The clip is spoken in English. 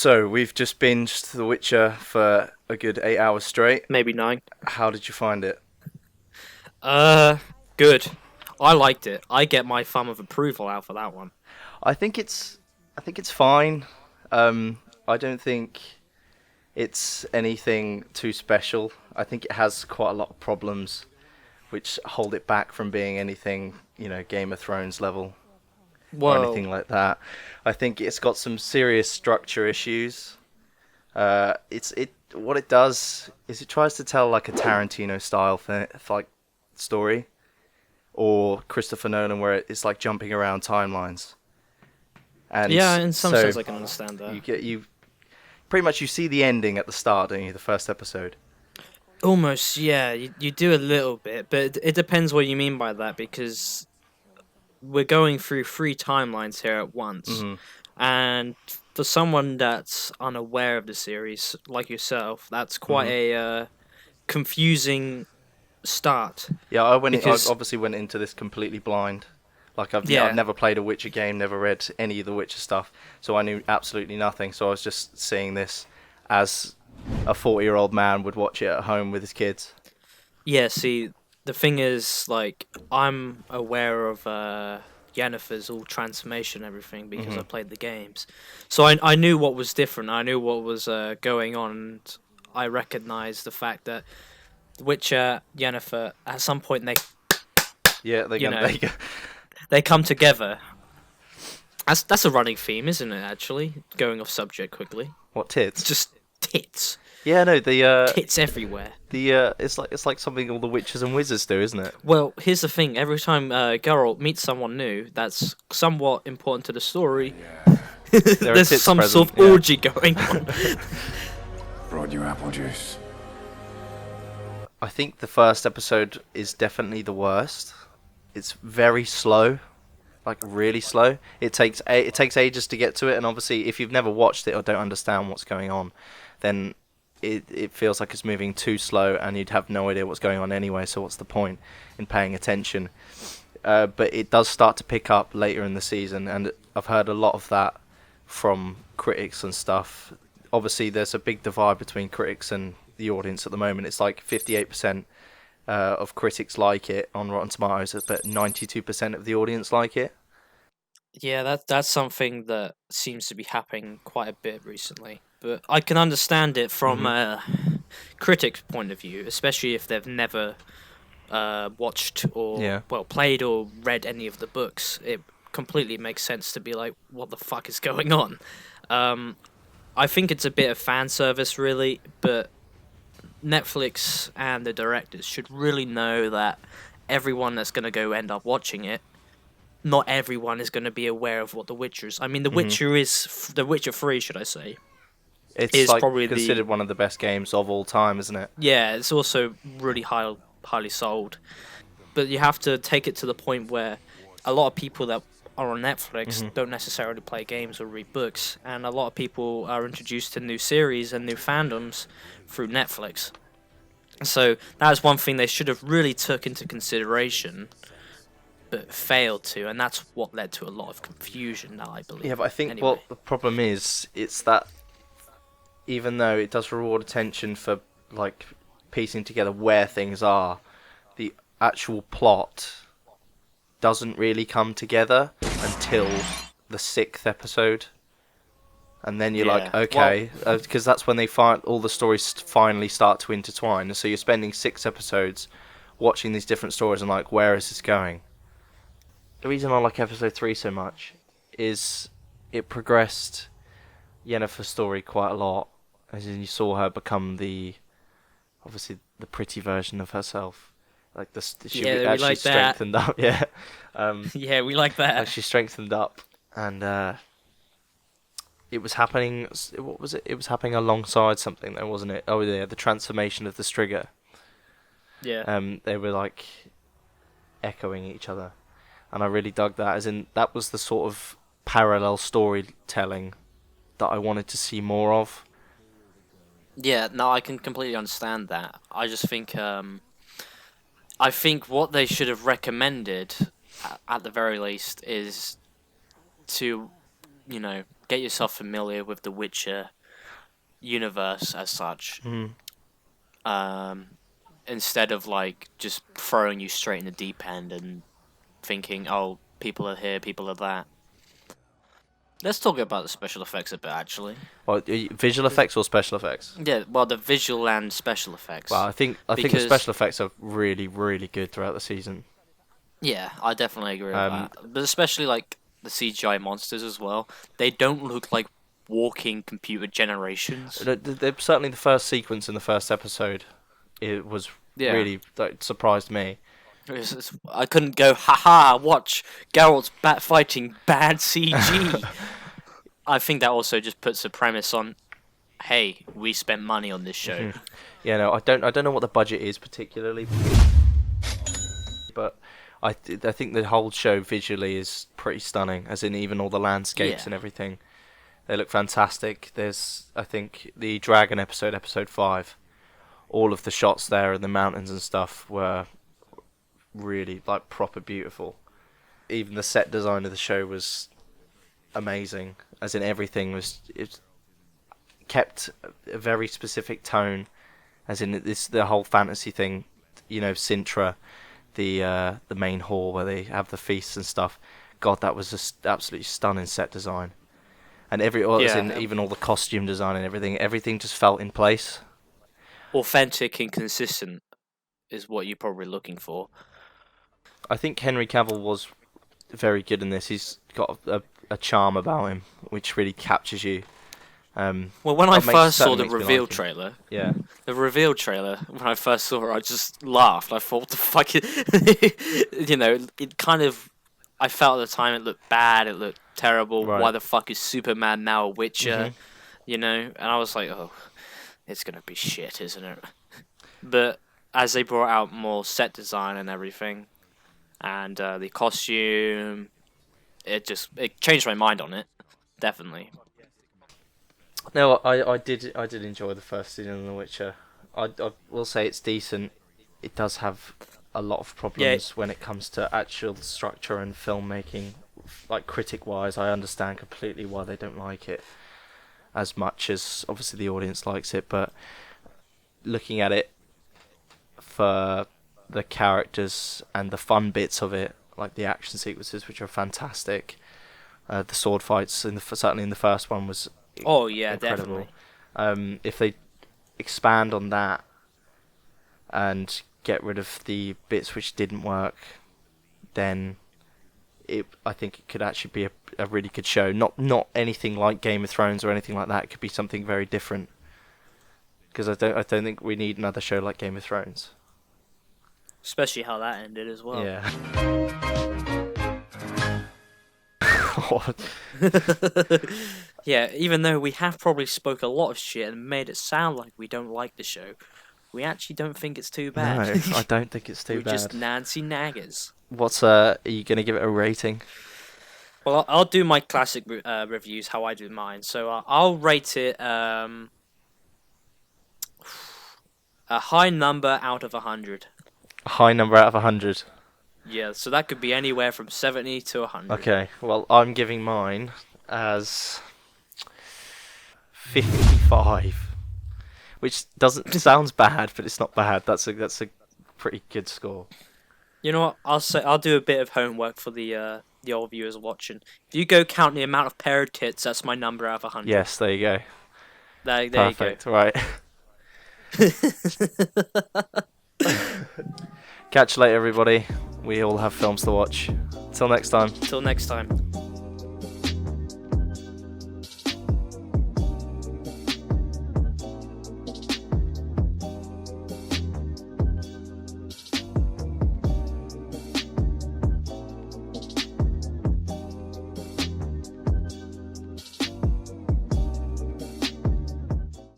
So we've just binged The Witcher for a good 8 hours straight. Maybe 9. How did you find it? Uh, Good. I liked it. I get my thumb of approval out for that one. I think it's, I think it's fine. I don't think it's anything too special. I think it has quite a lot of problems, which hold it back from being anything, Game of Thrones level or Whoa. anything like that. I think it's got some serious structure issues. What it does is it tries to tell like a Tarantino style like story, or Christopher Nolan, where it's like jumping around timelines. And Yeah, in some so sense I can understand that. you pretty much you see the ending at the start, don't you? The first episode. Almost, yeah, you do a little bit, but it depends what you mean by that because we're going through three timelines here at once. Hmm. And for someone that's unaware of the series, like yourself, that's quite Hmm. a confusing start. Yeah, I Because, obviously went into this completely blind. Like I've yeah, never played a Witcher game, never read any of the Witcher stuff, so I knew absolutely nothing. So I was just seeing this as a 40-year-old man would watch it at home with his kids. yeah, see, the thing is, like, I'm aware of Yennefer's all transformation and everything because Hmm. I played the games. So I knew what was different, I knew what was going on, and I recognized the fact that The Witcher, Yennefer, at some point Yeah, they're you gonna. know, they come together. That's a running theme, isn't it, actually? Going off subject quickly. What tits? Just tits. Yeah, no, Tits everywhere. it's like something all the witches and wizards do, isn't it? Well, here's the thing. Every time Geralt meets someone new that's somewhat important to the story, There are there's tits some present. sort of Yeah. orgy going on. Brought you apple juice. I think the first episode is definitely the worst. It's very slow, like really slow. It takes ages to get to it, and obviously, if you've never watched it or don't understand what's going on, then it feels like it's moving too slow, and you'd have no idea what's going on anyway. So what's the point in paying attention? But it does start to pick up later in the season, and I've heard a lot of that from critics and stuff. Obviously, there's a big divide between critics and the audience at the moment. It's like 58% of critics like it on Rotten Tomatoes, but 92% of the audience like it. Yeah, that's something that seems to be happening quite a bit recently. But I can understand it from Hmm. a critic's point of view, especially if they've never watched or Yeah. well played or read any of the books. It completely makes sense to be like, what the fuck is going on? Um, I think it's a bit of fan service, really, but Netflix and the directors should really know that everyone that's going to go end up watching it, not everyone is going to be aware of what The Witcher is. I mean, Hmm. The Witcher 3, should I say, It's is like probably the considered one of the best games of all time, isn't it? yeah. It's also really highly sold, but you have to take it to the point where a lot of people that are on Netflix Hmm. don't necessarily play games or read books, and a lot of people are introduced to new series and new fandoms through Netflix. So that is one thing they should have really took into consideration, but failed to, and that's what led to a lot of confusion. Now I believe. Yeah, but I think Anyway, what the problem is, it's that even though it does reward attention for like piecing together where things are, the actual plot doesn't really come together until the sixth episode, and then you're like, yeah. okay, because that's when they find all the stories finally start to intertwine. So you're spending 6 episodes watching these different stories, and like, where is this going? The reason I like episode 3 so much is it progressed Yennefer's story quite a lot, as in you saw her become obviously the pretty version of herself. Like she Yeah, we actually like that. strengthened up. Yeah, Yeah, we like that. actually strengthened up, and it was happening. What was it? It was happening alongside something, though, wasn't it? Oh yeah, the transformation of the Striga. Yeah. They were like echoing each other, and I really dug that. As in, that was the sort of parallel storytelling that I wanted to see more of. Yeah, no, I can completely understand that. I think what they should have recommended, at the very least, is to, get yourself familiar with the Witcher universe as such. Mm. Instead of like just throwing you straight in the deep end and thinking, oh, people are here, people are that. Let's talk about the special effects a bit, actually. Well, visual effects or special effects? Yeah, well, the visual and special effects. Well, I think the Because- special effects are really, really good throughout the season. Yeah, I definitely agree with Um, that. But especially like the CGI monsters as well. They don't look like walking computer generations. Certainly, the first sequence in the first episode, it was Yeah. really surprised me. I couldn't go, haha, watch Geralt's bat fighting bad CG. I think that also just puts a premise on, hey, we spent money on this show. Yeah, no, I don't know what the budget is particularly, but I think the whole show visually is pretty stunning. As in, even all the landscapes Yeah. and everything, they look fantastic. There's, I think, the dragon episode 5. All of the shots there in the mountains and stuff were really like proper beautiful. Even the set design of the show was amazing. As in, everything was it kept a very specific tone. As in, the whole fantasy thing, Sintra, the main hall where they have the feasts and stuff. God, that was just absolutely stunning set design. And even all the costume design and everything just felt in place. Authentic and consistent is what you're probably looking for. I think Henry Cavill was very good in this. He's got a charm about him which really captures you. Well, when I first saw certainly the makes me reveal like him. trailer, Yeah. when I first saw it, I just laughed. I thought, what the fuck? It kind of. I felt at the time it looked bad. It looked terrible. Right. Why the fuck is Superman now a Witcher? Mhm. And I was like, oh, it's gonna be shit, isn't it? But as they brought out more set design and everything, and the costume, it changed my mind on it. Definitely. No, I did enjoy the first season of The Witcher. I will say it's decent. It does have a lot of problems when it comes to actual structure and filmmaking. Like, critic-wise, I understand completely why they don't like it as much as obviously the audience likes it. But looking at it for the characters and the fun bits of it, like the action sequences, which are fantastic, the sword fights certainly in the first one was Oh yeah, incredible. definitely. If they expand on that and get rid of the bits which didn't work, then I think it could actually be a really good show. Not anything like Game of Thrones or anything like that. It could be something very different. Because I don't think we need another show like Game of Thrones. Especially how that ended as well. Yeah. Yeah, even though we have probably spoke a lot of shit and made it sound like we don't like the show, we actually don't think it's too bad. No, I don't think it's too We're bad. just Nancy Naggers. Are you gonna give it a rating? Well, I'll do my classic reviews how I do mine. So I'll rate it a high number out of 100. A high number out of 100. Yeah, so that could be anywhere from 70 to 100. Okay, well, I'm giving mine as 55, which sounds bad, but it's not bad. That's a pretty good score. You know what? I'll do a bit of homework for the old viewers watching. If you go count the amount of pair of tits, that's my number out of 100. Yes, there you go. There Perfect. you Right. Catch you later, everybody. We all have films to watch. Till next time. go. Till next time.